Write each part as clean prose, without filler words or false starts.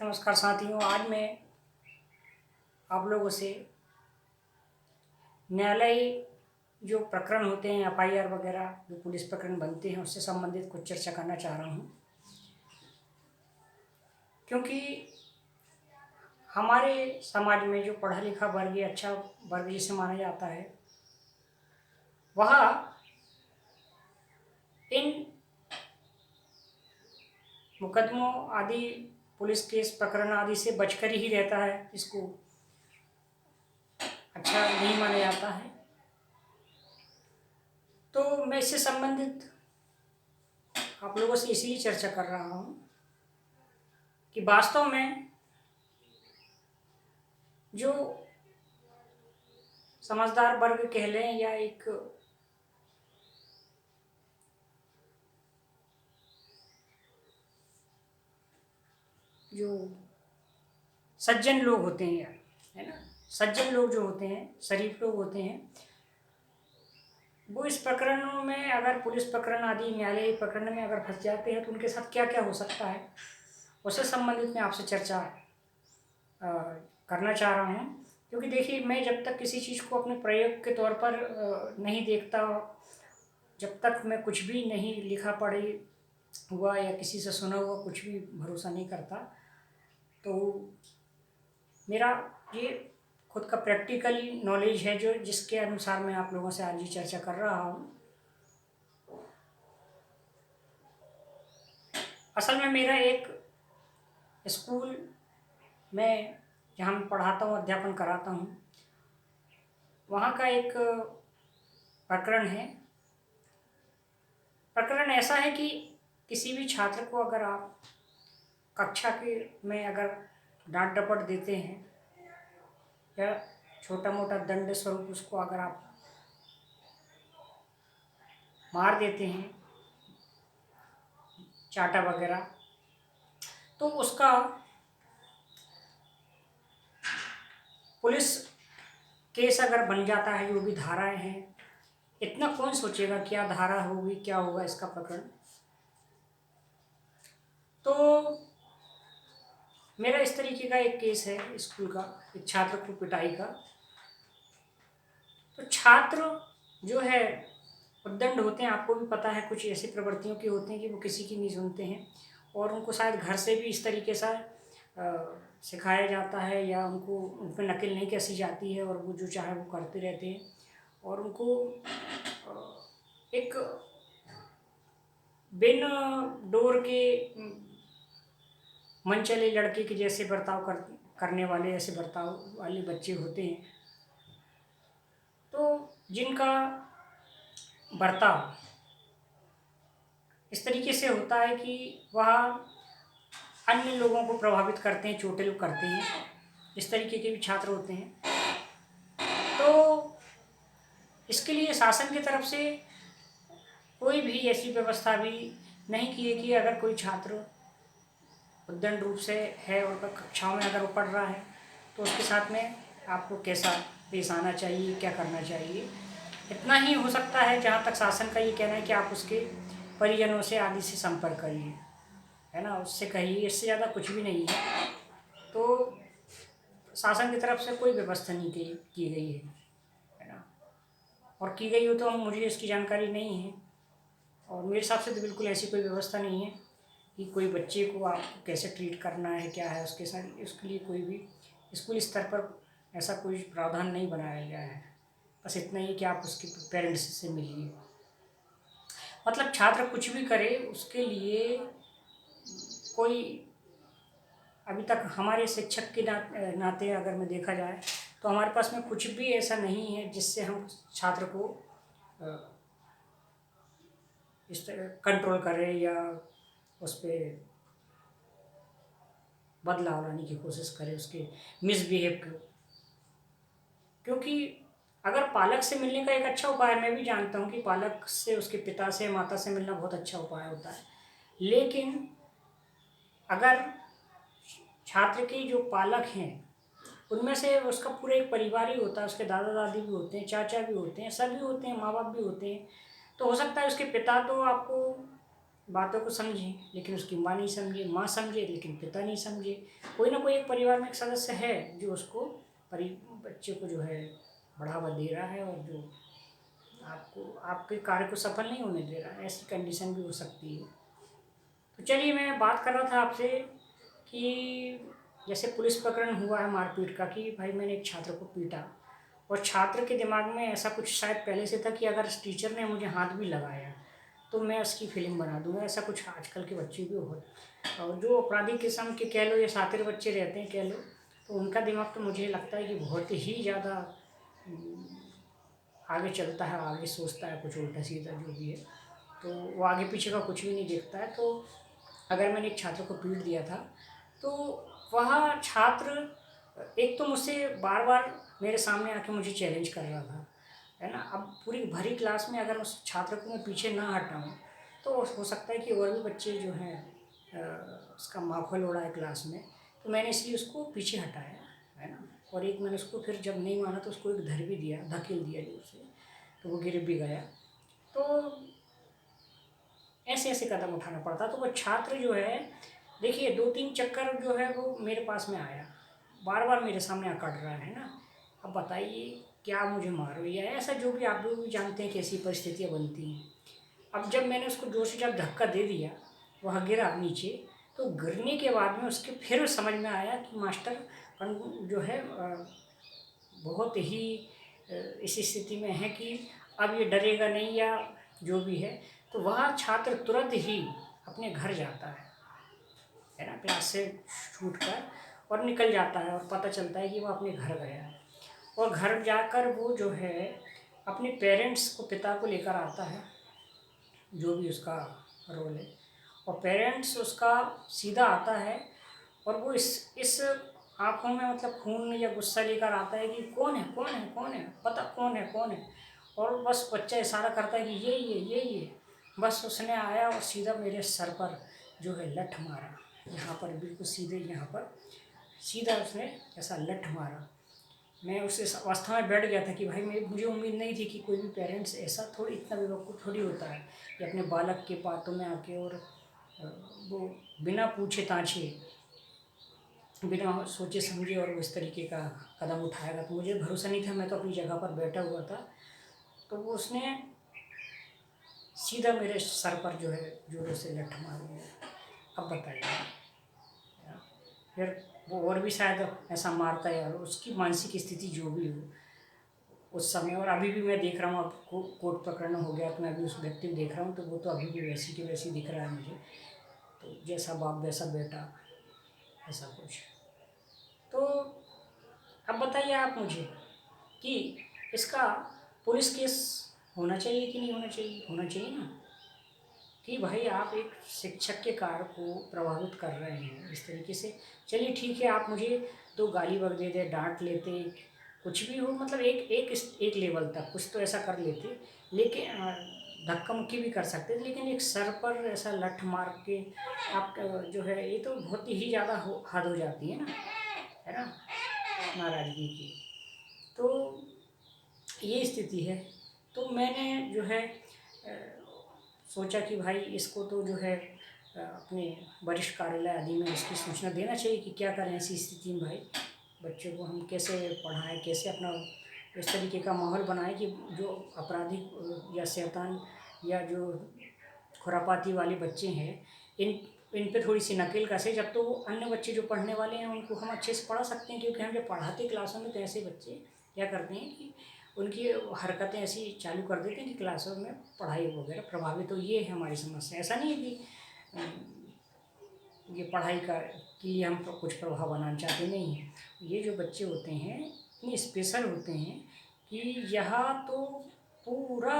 नमस्कार साथियों। आज मैं आप लोगों से न्यायालय जो प्रकरण होते हैं, एफआईआर वगैरह जो पुलिस प्रकरण बनते हैं, उससे संबंधित कुछ चर्चा करना चाह रहा हूँ। क्योंकि हमारे समाज में जो पढ़ा लिखा वर्ग या अच्छा वर्ग जिसे माना जाता है, वह इन मुकदमों आदि, पुलिस केस प्रकरण आदि से बचकर ही रहता है। इसको अच्छा नहीं माना जाता है। तो मैं इससे संबंधित आप लोगों से इसीलिए चर्चा कर रहा हूँ कि वास्तव में जो समझदार वर्ग कह लें या एक जो सज्जन लोग होते हैं यार, है ना, सज्जन लोग जो होते हैं, शरीफ लोग होते हैं, वो इस प्रकरणों में, अगर पुलिस प्रकरण आदि न्यायालयिक प्रकरण में अगर फंस जाते हैं तो उनके साथ क्या क्या हो सकता है, उससे संबंधित मैं आपसे चर्चा करना चाह रहा हूँ। क्योंकि देखिए, मैं जब तक किसी चीज़ को अपने प्रयोग के तौर पर नहीं देखता, जब तक मैं कुछ भी नहीं लिखा पढ़े हुआ या किसी से सुना हुआ कुछ भी भरोसा नहीं करता, तो मेरा ये खुद का प्रैक्टिकली नॉलेज है जो जिसके अनुसार मैं आप लोगों से आज ये चर्चा कर रहा हूँ। असल में मेरा एक स्कूल में जहाँ मैं पढ़ाता हूँ, अध्यापन कराता हूँ, वहाँ का एक प्रकरण है। प्रकरण ऐसा है कि किसी भी छात्र को अगर आप कक्षा के में अगर डांट डपट देते हैं या छोटा मोटा दंड स्वरूप उसको अगर आप मार देते हैं, चाटा वगैरह, तो उसका पुलिस केस अगर बन जाता है, जो भी धाराएं हैं, इतना कौन सोचेगा क्या धारा होगी, क्या होगा इसका प्रकरण। तो मेरा इस तरीके का एक केस है स्कूल का, एक छात्र को पिटाई का। तो छात्र जो है उद्दंड होते हैं, आपको भी पता है, कुछ ऐसी प्रवृत्तियों के होते हैं कि वो किसी की नहीं सुनते हैं, और उनको शायद घर से भी इस तरीके से सिखाया जाता है या उनको उन पर नकल नहीं कसी जाती है, और वो जो चाहे वो करते रहते हैं, और उनको एक बिन डोर के मनचले लड़के के जैसे बर्ताव करने वाले, ऐसे बर्ताव वाले बच्चे होते हैं। तो जिनका बर्ताव इस तरीके से होता है कि वह अन्य लोगों को प्रभावित करते हैं, चोटिल करते हैं, इस तरीके के भी छात्र होते हैं। तो इसके लिए शासन की तरफ से कोई भी ऐसी व्यवस्था भी नहीं की है कि अगर कोई छात्र उद्दंड रूप से है और कक्षाओं में अगर वो पढ़ रहा है तो उसके साथ में आपको कैसा पेश आना चाहिए, क्या करना चाहिए। इतना ही हो सकता है, जहाँ तक शासन का ये कहना है कि आप उसके परिजनों से आदि से संपर्क करिए, है ना, उससे कहिए, इससे ज़्यादा कुछ भी नहीं है। तो शासन की तरफ से कोई व्यवस्था नहीं की गई है ना, और की गई हो तो मुझे इसकी जानकारी नहीं है, और मेरे हिसाब से तो बिल्कुल ऐसी कोई व्यवस्था नहीं है कि कोई बच्चे को आपको कैसे ट्रीट करना है, क्या है उसके साथ, उसके लिए कोई भी स्कूल स्तर पर ऐसा कोई प्रावधान नहीं बनाया गया है। बस इतना ही कि आप उसके पेरेंट्स से मिलिए। मतलब छात्र कुछ भी करे, उसके लिए कोई, अभी तक हमारे शिक्षक के नाते अगर मैं देखा जाए तो हमारे पास में कुछ भी ऐसा नहीं है जिससे हम छात्र को इस कंट्रोल करें या उस पर बदलाव लाने की कोशिश करें, उसके मिसबिहेव को। क्योंकि अगर पालक से मिलने का एक अच्छा उपाय, मैं भी जानता हूँ कि पालक से, उसके पिता से, माता से मिलना बहुत अच्छा उपाय होता है, लेकिन अगर छात्र के जो पालक हैं उनमें से उसका पूरा एक परिवार ही होता है, उसके दादा दादी भी होते हैं, चाचा भी होते हैं, सभी होते हैं, माँ बाप भी होते हैं, तो हो सकता है उसके पिता तो आपको बातों को समझें, लेकिन उसकी माँ नहीं समझे, माँ समझे लेकिन पिता नहीं समझे। कोई ना कोई एक परिवार में एक सदस्य है जो उसको बच्चे को जो है बढ़ावा दे रहा है, और जो आपको आपके कार्य को सफल नहीं होने दे रहा है। ऐसी कंडीशन भी हो सकती है। तो चलिए, मैं बात कर रहा था आपसे कि जैसे पुलिस प्रकरण हुआ है मारपीट का, कि भाई मैंने एक छात्र को पीटा, और छात्र के दिमाग में ऐसा कुछ शायद पहले से था कि अगर टीचर ने मुझे हाथ भी लगाया तो मैं उसकी फिल्म बना दूंगा। ऐसा कुछ आजकल के बच्चे भी बहुत, और जो अपराधी किस्म के कह लो या शातिर बच्चे रहते हैं कह लो, तो उनका दिमाग तो मुझे लगता है कि बहुत ही ज़्यादा आगे चलता है, आगे सोचता है कुछ उल्टा सीधा जो भी है, तो वो आगे पीछे का कुछ भी नहीं देखता है। तो अगर मैंने एक छात्र को पीट दिया था, तो वह छात्र एक तो मुझसे बार बार मेरे सामने आके मुझे चैलेंज कर रहा था, है ना। अब पूरी भरी क्लास में अगर उस छात्र को मैं पीछे ना हटाऊँ, तो हो सकता है कि और भी बच्चे जो हैं उसका माहौल उड़ा है क्लास में, तो मैंने इसलिए उसको पीछे हटाया, है ना। और एक मैंने उसको फिर जब नहीं माना तो उसको एक धर भी दिया, धकेल दिया जोर से, तो वो गिर भी गया। तो ऐसे ऐसे कदम उठाना पड़ता। तो वो छात्र जो है, देखिए 2-3 चक्कर जो है वो मेरे पास में आया, बार बार मेरे सामने अकड़ रहा है ना। अब बताइए क्या मुझे मारो या ऐसा, जो भी आप लोग भी जानते हैं कैसी परिस्थितियाँ बनती हैं। अब जब मैंने उसको जोर से जब धक्का दे दिया, वह गिरा नीचे, तो गिरने के बाद में उसके फिर समझ में आया कि मास्टर जो है बहुत ही इस स्थिति में है कि अब ये डरेगा नहीं या जो भी है। तो वह छात्र तुरंत ही अपने घर जाता है ना, क्लास से छूट कर, और निकल जाता है, और पता चलता है कि वो अपने घर गया है। और घर जाकर वो जो है अपने पेरेंट्स को, पिता को लेकर आता है, जो भी उसका रोल है, और पेरेंट्स उसका सीधा आता है, और वो इस आँखों में मतलब खून या गुस्सा लेकर आता है कि कौन है, कौन है, कौन है, पता कौन है, कौन है। और बस बच्चा इशारा करता है कि यही है। बस उसने आया और सीधा मेरे सर पर जो है लठ मारा, यहाँ पर बिल्कुल सीधे, यहाँ पर सीधा उसने ऐसा लठ मारा। मैं उस अवस्था में बैठ गया था कि भाई मुझे उम्मीद नहीं थी कि कोई भी पेरेंट्स ऐसा थोड़ी, इतना बेवकूफ़ थोड़ी होता है कि अपने बालक के बातों में आके और वो बिना पूछे ताछे, बिना सोचे समझे और वो इस तरीके का कदम उठाएगा। तो मुझे भरोसा नहीं था, मैं तो अपनी जगह पर बैठा हुआ था। तो वो उसने सीधा मेरे सर पर जो है जोरों से लठ मार दिया। अब बताइए, फिर वो और भी शायद ऐसा मारता है, और उसकी मानसिक स्थिति जो भी हो उस समय, और अभी भी मैं देख रहा हूँ, अब कोर्ट प्रकरण हो गया तो मैं अभी उस व्यक्ति को देख रहा हूँ, तो वो तो अभी भी वैसी की वैसी दिख रहा है मुझे। तो जैसा बाप वैसा बेटा, ऐसा कुछ। तो अब बताइए आप मुझे कि इसका पुलिस केस होना चाहिए कि नहीं होना चाहिए? होना चाहिए ना, कि भाई आप एक शिक्षक के कार्य को प्रभावित कर रहे हैं इस तरीके से। चलिए ठीक है, आप मुझे दो गाली बक दे दे, डांट लेते, कुछ भी हो, मतलब एक लेवल तक कुछ तो ऐसा कर लेते, लेकिन धक्का मुक्की भी कर सकते थे, लेकिन एक सर पर ऐसा लठ मार के आप जो है, ये तो बहुत ही ज़्यादा हद हो जाती है ना, है ना, नाराज़गी की। तो ये स्थिति है। तो मैंने जो है सोचा कि भाई इसको तो जो है अपने वरिष्ठ कार्यालय आदि में इसकी सूचना देना चाहिए कि क्या करें ऐसी स्थिति में। भाई बच्चों को हम कैसे पढ़ाएं, कैसे अपना इस तरीके का माहौल बनाएं कि जो आपराधिक या शैतान या जो खुरापाती वाले बच्चे हैं, इन पे थोड़ी सी नकेल कसे, जब तो वो अन्य बच्चे जो पढ़ने वाले हैं उनको हम अच्छे से पढ़ा सकते हैं। क्योंकि हम जब पढ़ाते क्लासों में तो ऐसे बच्चे क्या करते हैं कि उनकी हरकतें ऐसी चालू कर देते हैं कि क्लासों में पढ़ाई वगैरह प्रभावित हो। ये है हमारी समस्या। ऐसा नहीं है कि ये पढ़ाई का के लिए हम कुछ प्रभाव बनाना चाहते, नहीं है। ये जो बच्चे होते हैं इतने स्पेशल होते हैं कि यहाँ तो पूरा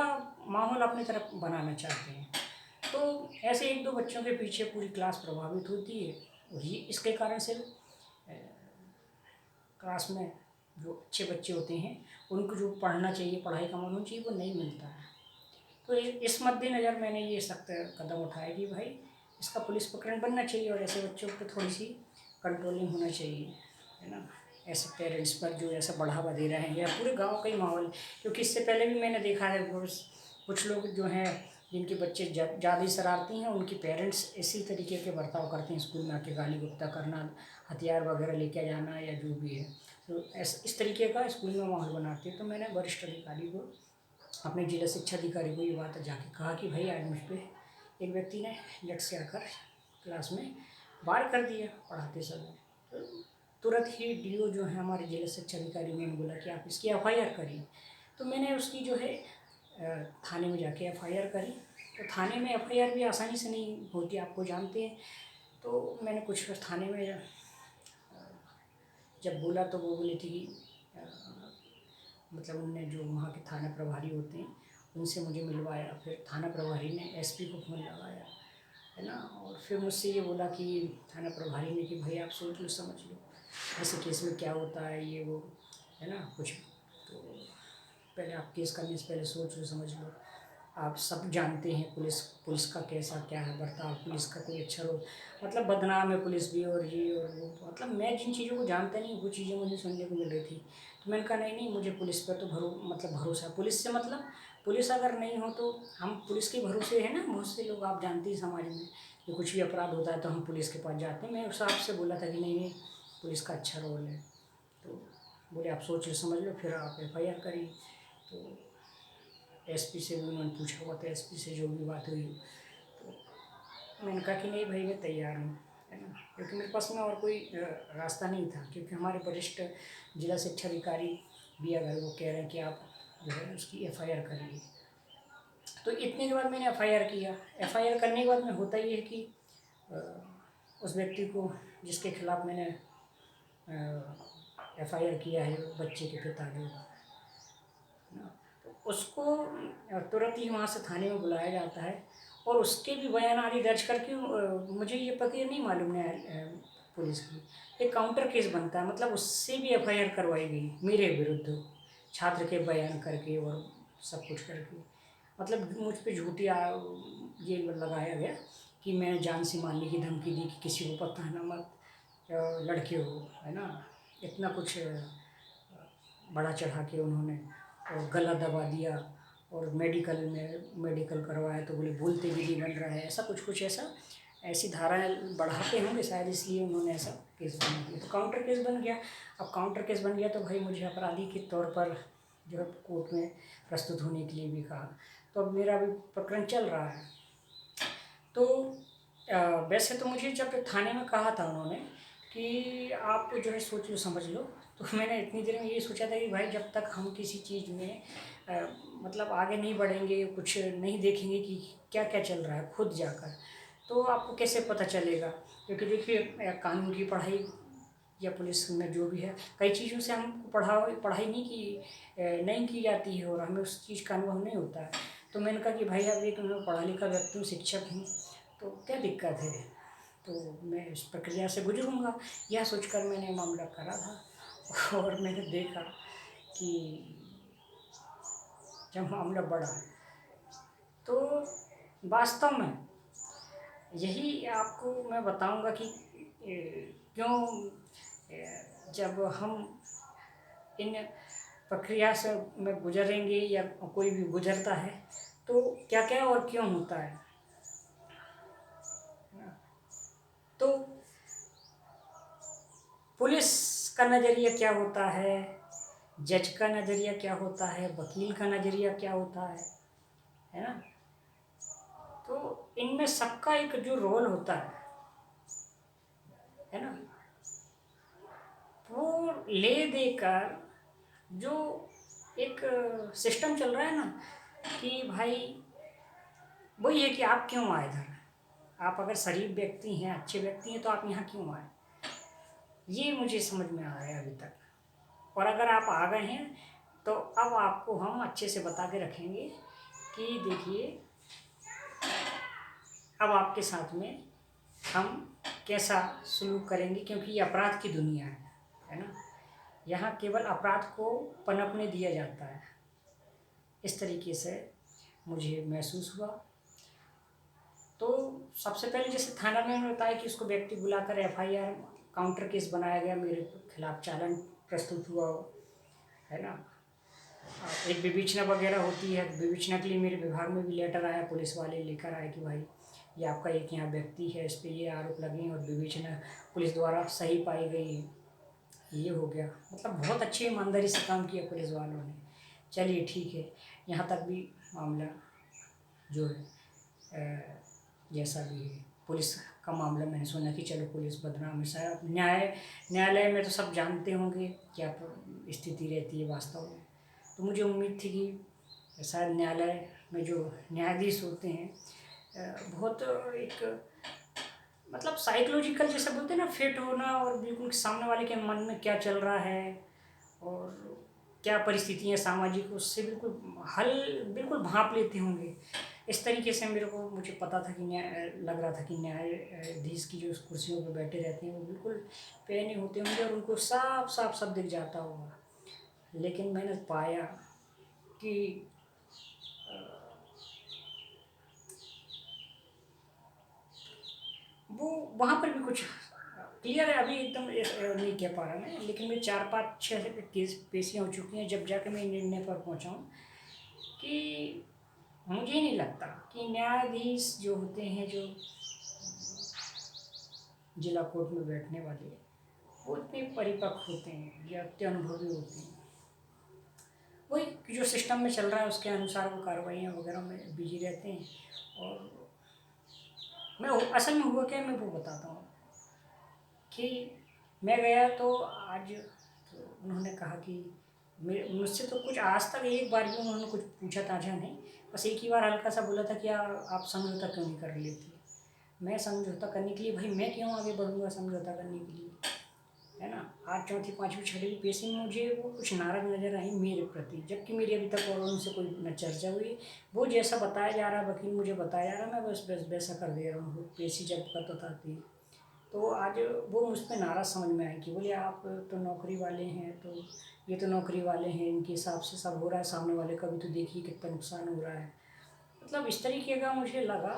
माहौल अपनी तरफ बनाना चाहते हैं। तो ऐसे एक दो बच्चों के पीछे पूरी क्लास प्रभावित होती है, और ये इसके कारण से क्लास में जो अच्छे बच्चे होते हैं उनको जो पढ़ना चाहिए, पढ़ाई का माहौल चाहिए, वो नहीं मिलता है। तो इस मद्देनज़र मैंने ये सख्त कदम उठाया कि भाई इसका पुलिस प्रकरण बनना चाहिए, और ऐसे बच्चों पर थोड़ी सी कंट्रोलिंग होना चाहिए, है ना। ऐसे पेरेंट्स पर जो ऐसा बढ़ावा दे रहे हैं, या पूरे गांव का ही माहौल। क्योंकि इससे पहले भी मैंने देखा है कुछ लोग जो हैं जिनके बच्चे ज़्यादा शरारती हैं, उनके पेरेंट्स इसी तरीके के बर्ताव करते हैं, स्कूल में आके गाली गुप्ता करना, हथियार वगैरह लेके जाना या जो भी है। तो इस तरीके का स्कूल में माहौल बनाते हैं। तो मैंने वरिष्ठ अधिकारी को, अपने जिला शिक्षा अधिकारी को ये बात जाके कहा कि भाई आज मुझ पे एक व्यक्ति ने जट से आकर क्लास में वार कर दिया पढ़ाते समय। तो तुरंत ही डीओ जो है हमारे जिला शिक्षा अधिकारी ने बोला कि आप इसकी एफआईआर करिए। तो मैंने उसकी जो है थाने में जाके एफआईआर करी। तो थाने में एफआईआर भी आसानी से नहीं होती, आपको जानते हैं। तो मैंने कुछ थाने में जब बोला तो वो बोली थी कि मतलब उनने जो वहाँ के थाना प्रभारी होते हैं उनसे मुझे मिलवाया। फिर थाना प्रभारी ने एसपी को फ़ोन लगाया, है ना। और फिर मुझसे ये बोला कि थाना प्रभारी ने कि भाई आप सोच लो, समझ लो ऐसे केस में क्या होता है, ये वो, है ना कुछ। तो पहले आप केस करने से पहले सोच लो, समझ लो। आप सब जानते हैं पुलिस का कैसा क्या है बर्ताव, पुलिस का कोई अच्छा रोल, मतलब बदनाम है पुलिस भी और ये और वो। मतलब मैं जिन चीज़ों को जानता नहीं वो चीज़ें मुझे सुनने को मिल रही थी। तो मैंने कहा नहीं मुझे पुलिस पर तो भरोसा है। पुलिस से मतलब पुलिस अगर नहीं हो तो हम पुलिस के भरोसे है ना। बहुत से लोग आप जानते हैं समाज में कि कुछ भी अपराध होता है तो हम पुलिस के पास जाते हैं। मैं उस हिसाब से बोला था कि नहीं पुलिस का अच्छा रोल है। तो बोले आप सोच लो समझ लो, फिर आप एफआईआर करिए। तो एसपी से भी उन्होंने पूछा हुआ था, एसपी से जो भी बात हुई। तो मैंने कहा कि नहीं भाई मैं तैयार हूँ, है ना। क्योंकि मेरे पास में और कोई रास्ता नहीं था, क्योंकि हमारे वरिष्ठ जिला शिक्षा अधिकारी भी अगर वो कह रहे हैं कि आप जो है उसकी एफआईआर करिए। तो इतने के बाद मैंने एफआईआर किया। एफआईआर करने के बाद में होता ये है कि उस व्यक्ति को जिसके खिलाफ़ मैंने एफआईआर किया है, बच्चे के पिता जो, तो उसको तुरंत ही वहाँ से थाने में बुलाया जाता है और उसके भी बयान आदि दर्ज करके मुझे ये प्रक्रिया नहीं मालूम है पुलिस की, एक काउंटर केस बनता है। मतलब उससे भी एफआईआर करवाई गई मेरे विरुद्ध, छात्र के बयान करके और सब कुछ करके। मतलब मुझ पे ये लगाया गया कि मैं जान से मारने की धमकी दी कि किसी को पता ना मत लड़के हो, है ना। इतना कुछ बड़ा चढ़ा के उन्होंने और गला दबा दिया। और मेडिकल करवाया तो बोले बोलते भी नहीं बन रहा है, ऐसा कुछ ऐसा ऐसी धाराएँ बढ़ाते होंगे शायद, इसलिए उन्होंने ऐसा केस बना दिया। तो काउंटर केस बन गया। अब काउंटर केस बन गया तो भाई मुझे अपराधी के तौर पर जो है कोर्ट में प्रस्तुत होने के लिए भी कहा। तो अब मेरा भी प्रकरण चल रहा है। तो वैसे तो मुझे जब थाने में कहा था उन्होंने कि आप जो है सोच लो समझ लो, तो मैंने इतनी देर में ये सोचा था कि भाई जब तक हम किसी चीज़ में मतलब आगे नहीं बढ़ेंगे, कुछ नहीं देखेंगे कि क्या क्या चल रहा है खुद जाकर, तो आपको कैसे पता चलेगा। क्योंकि देखिए कानून की पढ़ाई या पुलिस में जो भी है, कई चीज़ों से हमको पढ़ाई नहीं की जाती है और हमें उस चीज़ का अनुभव नहीं होता है। तो मैंने कहा कि भाई अब एक मैं पढ़ा लिखा व्यक्ति हूँ, शिक्षक हूँ, तो क्या दिक्कत है, तो मैं इस प्रक्रिया से गुजरूँगा, यह सोचकर मैंने मामला करा था। और मैंने देखा कि जब मामला बढ़ा तो वास्तव में यही आपको मैं बताऊंगा कि क्यों जब हम इन प्रक्रिया से में गुजरेंगे या कोई भी गुजरता है तो क्या क्या और क्यों होता है। तो पुलिस का नज़रिया क्या होता है, जज का नज़रिया क्या होता है, वकील का नज़रिया क्या होता है ना। तो इनमें सबका एक जो रोल होता है ना, वो ले देकर जो एक सिस्टम चल रहा है ना कि भाई वही है कि आप क्यों आए इधर, आप अगर शरीफ व्यक्ति हैं, अच्छे व्यक्ति हैं, तो आप यहाँ क्यों आए, ये मुझे समझ में आ रहा है अभी तक। और अगर आप आ गए हैं तो अब आपको हम अच्छे से बता के रखेंगे कि देखिए अब आपके साथ में हम कैसा सलूक करेंगे, क्योंकि ये अपराध की दुनिया है ना। यहाँ केवल अपराध को पनपने दिया जाता है। इस तरीके से मुझे महसूस हुआ। तो सबसे पहले जैसे थाना में बताया कि उसको व्यक्ति बुलाकर एफआईआर काउंटर केस बनाया गया, मेरे खिलाफ चालान प्रस्तुत हुआ, है ना। एक विवेचना वगैरह होती है, विवेचना के लिए मेरे विभाग में भी लेटर आया, पुलिस वाले लेकर आए कि भाई ये आपका एक यहाँ व्यक्ति है, इस पे ये आरोप लगे हैं और विवेचना पुलिस द्वारा सही पाई गई है। ये हो गया, मतलब बहुत अच्छी ईमानदारी से काम किया पुलिस वालों ने। चलिए ठीक है, यहाँ तक भी मामला जो है जैसा भी है, पुलिस का मामला मैंने सुना कि चलो पुलिस बदनाम है। शायद न्यायालय में तो सब जानते होंगे क्या स्थिति रहती है वास्तव में। तो मुझे उम्मीद थी कि शायद न्यायालय में जो न्यायाधीश होते हैं बहुत एक मतलब साइकोलॉजिकल जैसे बोलते हैं ना, फिट होना और बिल्कुल सामने वाले के मन में क्या चल रहा है और क्या परिस्थितियाँ सामाजिक, उससे बिल्कुल भांप लेते होंगे। इस तरीके से मुझे पता था कि लग रहा था कि न्यायाधीश की जो कुर्सियों पर बैठे रहते हैं वो बिल्कुल पैने होते होंगे और उनको साफ साफ सब दिख जाता होगा। लेकिन मैंने पाया कि वो वहाँ पर भी कुछ क्लियर है, अभी एकदम नहीं कह पा रहा मैं, लेकिन मेरे 4-5-6 केस पेशियाँ हो चुकी हैं जब जाके मैं निर्णय पर पहुँचा हूँ कि मुझे नहीं लगता कि न्यायाधीश जो होते हैं, जो जिला कोर्ट में बैठने वाले, वो इतने परिपक्व होते हैं या इतने अनुभवी होते हैं। वही कि जो सिस्टम में चल रहा है उसके अनुसार वो कार्रवाइयाँ वगैरह में बिजी रहते हैं। और मैं असल में हुआ क्या, मैं वो बताता हूँ कि मैं गया तो आज तो उन्होंने कहा कि मुझसे तो कुछ आज तक एक बार भी उन्होंने कुछ पूछा ताछा नहीं, बस एक ही बार हल्का सा बोला था कि आप समझौता क्यों नहीं कर लेते। मैं समझौता करने के लिए, भाई मैं क्यों आगे बढ़ूँगा समझौता करने के लिए, है ना। आज चौथी पाँचवीं छठी पेशी में मुझे वो कुछ नाराज नज़र आई मेरे प्रति, जबकि मेरी अभी तक और उनसे कोई न चर्चा हुई। वो जैसा बताया जा रहा है, वकील मुझे बताया जा रहा है, मैं बस बस वैसा कर दे रहा हूँ। पेशी जब कर बताती है तो आज वो मुझ पर नाराज़ समझ में आए कि बोले आप तो नौकरी वाले हैं, तो ये तो नौकरी वाले हैं, इनके हिसाब से सब हो रहा है, सामने वाले का भी तो देखिए कितना नुकसान हो रहा है। मतलब इस तरीके का मुझे लगा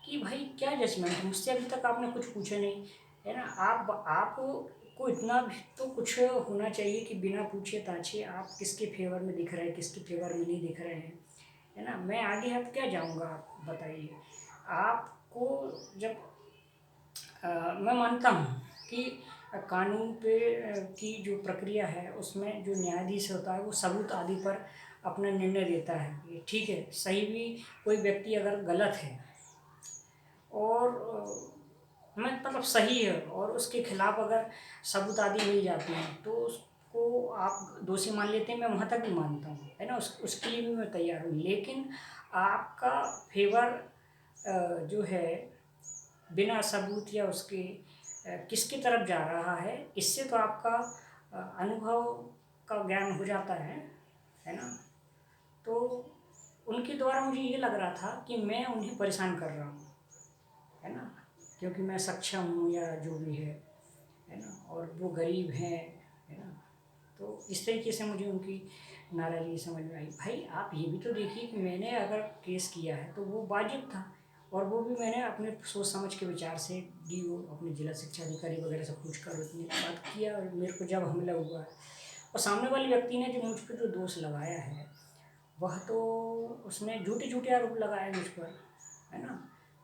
कि भाई क्या जजमेंट है, मुझसे अभी तक आपने कुछ पूछा नहीं, है ना। आप को इतना भी तो कुछ होना चाहिए कि बिना पूछे ताछे आप किसके फेवर में दिख रहे हैं, किसके फेवर में नहीं दिख रहे हैं, है ना। मैं आगे अब क्या जाऊँगा, आप बताइए। आपको जब मैं मानता हूँ कि कानून पे की जो प्रक्रिया है उसमें जो न्यायाधीश होता है वो सबूत आदि पर अपना निर्णय देता है। ये ठीक है, सही भी कोई व्यक्ति अगर गलत है और मैं मतलब सही है और उसके खिलाफ अगर सबूत आदि मिल जाते हैं तो उसको आप दोषी मान लेते हैं, मैं वहाँ तक भी मानता हूँ, है ना। उसके लिए भी मैं तैयार हूँ। लेकिन आपका फेवर जो है बिना सबूत या उसके किसकी तरफ जा रहा है, इससे तो आपका अनुभव का ज्ञान हो जाता है ना। तो उनके द्वारा मुझे ये लग रहा था कि मैं उन्हें परेशान कर रहा हूँ, है ना, क्योंकि मैं सक्षम हूँ या जो भी है ना, और वो गरीब हैं, है ना। तो इस तरीके से मुझे उनकी नाराज़गी समझ में आई। भाई आप ये भी तो देखिए कि मैंने अगर केस किया है तो वो वाजिब था, और वो भी मैंने अपने सोच समझ के विचार से डीओ अपने जिला शिक्षा अधिकारी वगैरह से पूछ कर उतनी बात किया। और मेरे को जब हमला हुआ और सामने वाले व्यक्ति ने जो मुझ पर जो दोष लगाया है वह तो उसने झूठे झूठे आरोप लगाए मुझ पर, है ना।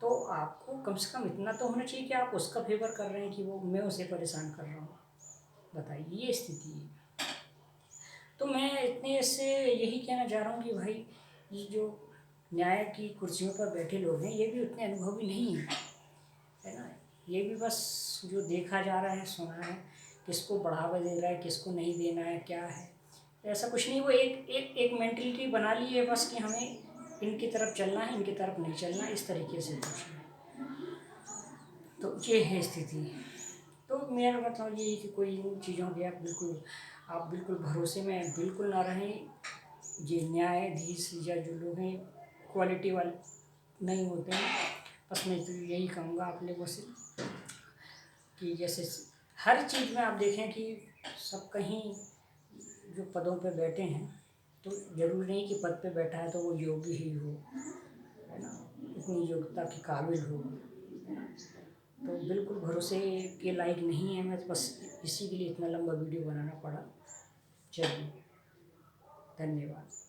तो आपको कम से कम इतना तो होना चाहिए कि आप उसका फेवर कर रहे हैं कि वो मैं उसे परेशान कर रहा हूँ। बताइए, ये स्थिति है। तो मैं इतने से यही कहना चाह रहा हूँ कि भाई ये जो न्याय की कुर्सियों पर बैठे लोग हैं ये भी उतने अनुभवी नहीं हैं, है ना। ये भी बस जो देखा जा रहा है, सुना है, किसको बढ़ावा दे रहा है, किसको नहीं देना है, क्या है, ऐसा कुछ नहीं। वो एक एक एक मेंटलिटी बना ली है बस कि हमें इनकी तरफ चलना है, इनकी तरफ नहीं चलना, इस तरीके से कुछ है। तो ये है स्थिति। तो मेरा मतलब ये है कि कोई इन चीज़ों के आप बिल्कुल भरोसे में बिल्कुल ना रहें। ये न्यायाधीश या जो लोग हैं क्वालिटी वाले नहीं होते हैं। बस मैं तो यही कहूँगा आप लोगों से कि जैसे हर चीज़ में आप देखें कि सब कहीं जो पदों पे बैठे हैं तो ज़रूरी नहीं कि पद पे बैठा है तो वो योग्य ही हो, है ना, इतनी योग्यता के काबिल हो, है ना। तो बिल्कुल भरोसे के लायक नहीं है। मैं तो बस इसी के लिए इतना लंबा वीडियो बनाना पड़ा। चलिए। धन्यवाद।